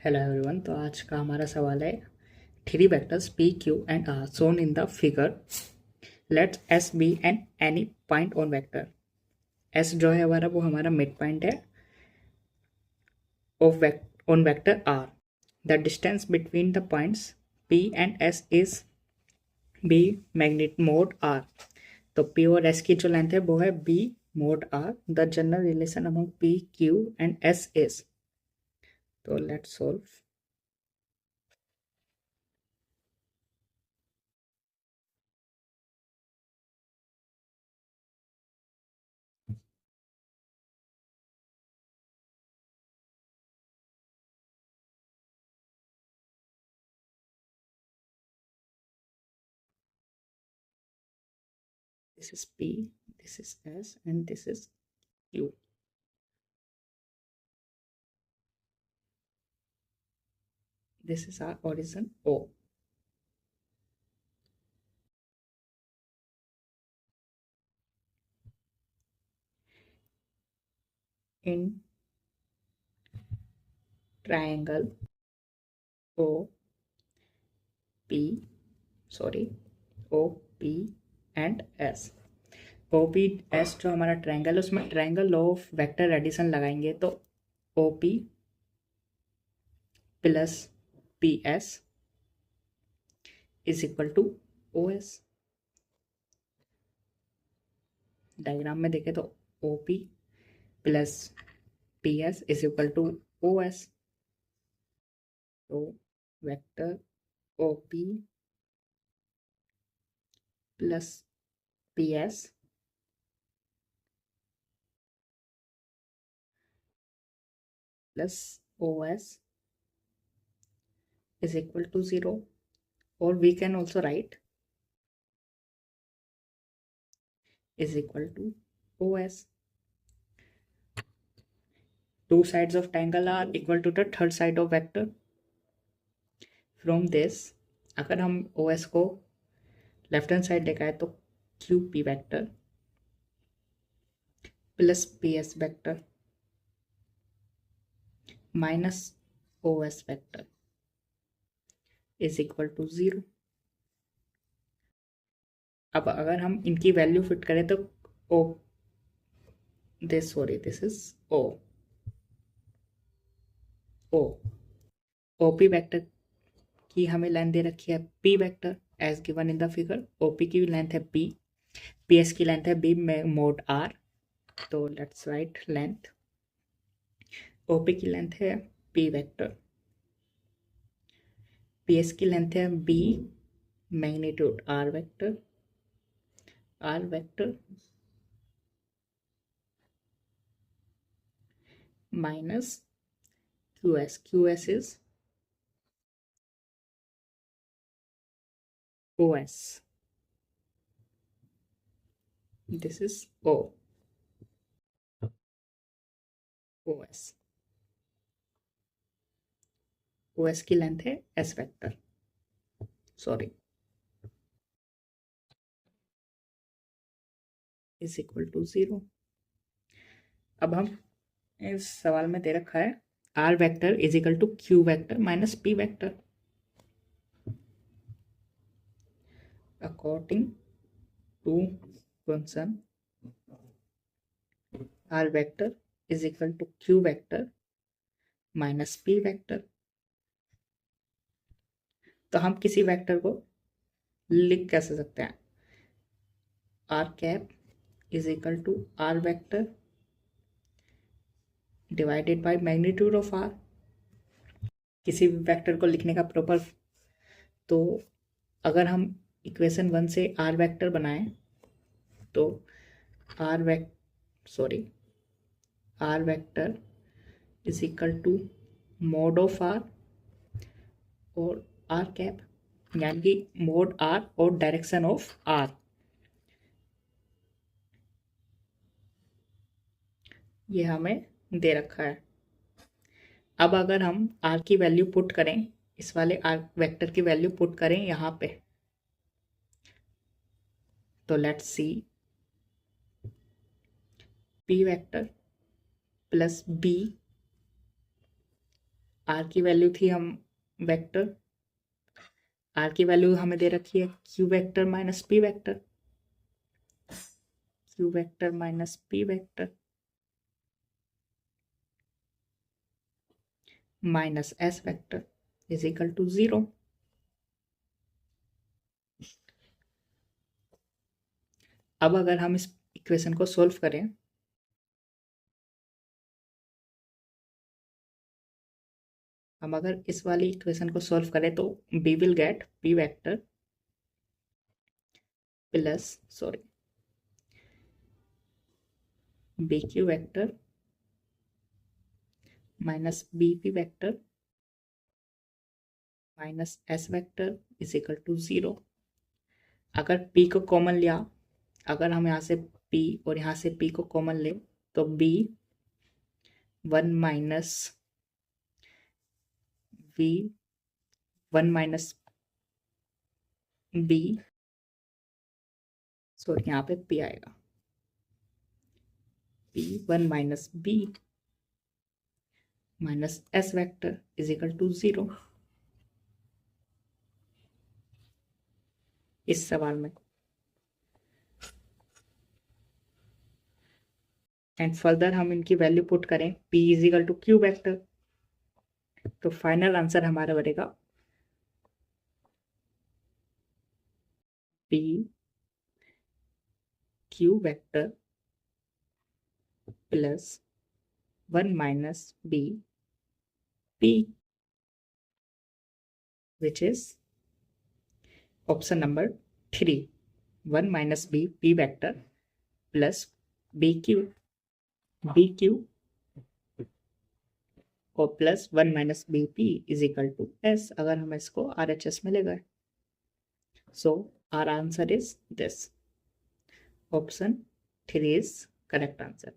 Hello everyone. तो आज का हमारा सवाल है three vectors P Q and R shown in the figure. Let's S be an any point on vector. S जो है हमारा वो हमारा मिड पॉइंट है of on vector R. The distance between the points P and S is B magnitude mod R. तो P और S की जो लेंथ है वो है B mod R. The general relation among P Q and S is. तो let's solve. This is P, this is S, and this is Q. This is our origin O. In triangle O P, O P and S. O P S जो हमारा triangle है उसमें triangle law of vector addition लगाएंगे तो O P plus P S is equal to O S. Diagram में देखें तो O P plus P S is equal to O S. तो vector O P plus P S plus O S is equal to 0, or we can also write is equal to OS. Two sides of triangle are equal to the third side of vector. From this, अगर हम OS को left hand side लिखा है तो QP vector plus PS vector minus OS vector is equal to 0। अब अगर हम इनकी वैल्यू फिट करें तो O this is O OP vector की हमें लेंथ दे रखी है P vector as given in the figure. OP की लेंथ है P, PS की लेंथ है B मोड R। तो लेट्स राइट लेंथ। OP की लेंथ है P वेक्टर, PS की लेंथ है B magnitude R vector, R vector minus QS is OS। This is OS। OS की लेंथ है S vector, is equal to 0। अब हम इस सवाल में दे रखा है R vector is equal to Q vector minus P vector. According to question R vector is equal to Q vector minus P vector. तो हम किसी वेक्टर को लिख कैसे सकते हैं? R cap is equal to R vector divided by magnitude of R। किसी भी वेक्टर को लिखने का प्रॉपर, तो अगर हम इक्वेशन 1 से R वेक्टर बनाएं तो R vector is equal to mod of R और R कैप, यानी कि मोड R और डायरेक्शन ऑफ R। ये हमें दे रखा है। अब अगर हम R की वैल्यू पुट करें, इस वाले R वेक्टर की वैल्यू पुट करें यहाँ पे, तो let's see P vector plus B R की वैल्यू थी हम वेक्टर, आर की वैल्यू हमें दे रखी है Q vector minus P vector, Q vector minus P vector minus S vector is equal to 0। अब अगर हम इस इक्वेशन को सोल्व करें, हम अगर इस वाली इक्वेशन को सोल्व करें तो we will get p vector plus b q vector minus B p vector minus S vector is equal to 0। अगर p को कॉमन लिया, अगर हम यहाँ से p और यहाँ से p को कॉमन ले तो b 1 minus v 1 minus b, sorry यहाँ पे p आएगा, p 1 minus b minus s vector is equal to 0 इस सवाल में। एंड फर्दर हम इनकी वैल्यू पुट करें p is equal to q vector, तो फाइनल आंसर हमारा बनेगा p क्यू वेक्टर plus 1 minus b p, which is option number 3, 1 minus b p vector plus bq और plus 1 minus B P is equal to S, अगर हम इसको R H S में ले गए। So our answer is this, option 3 is correct answer.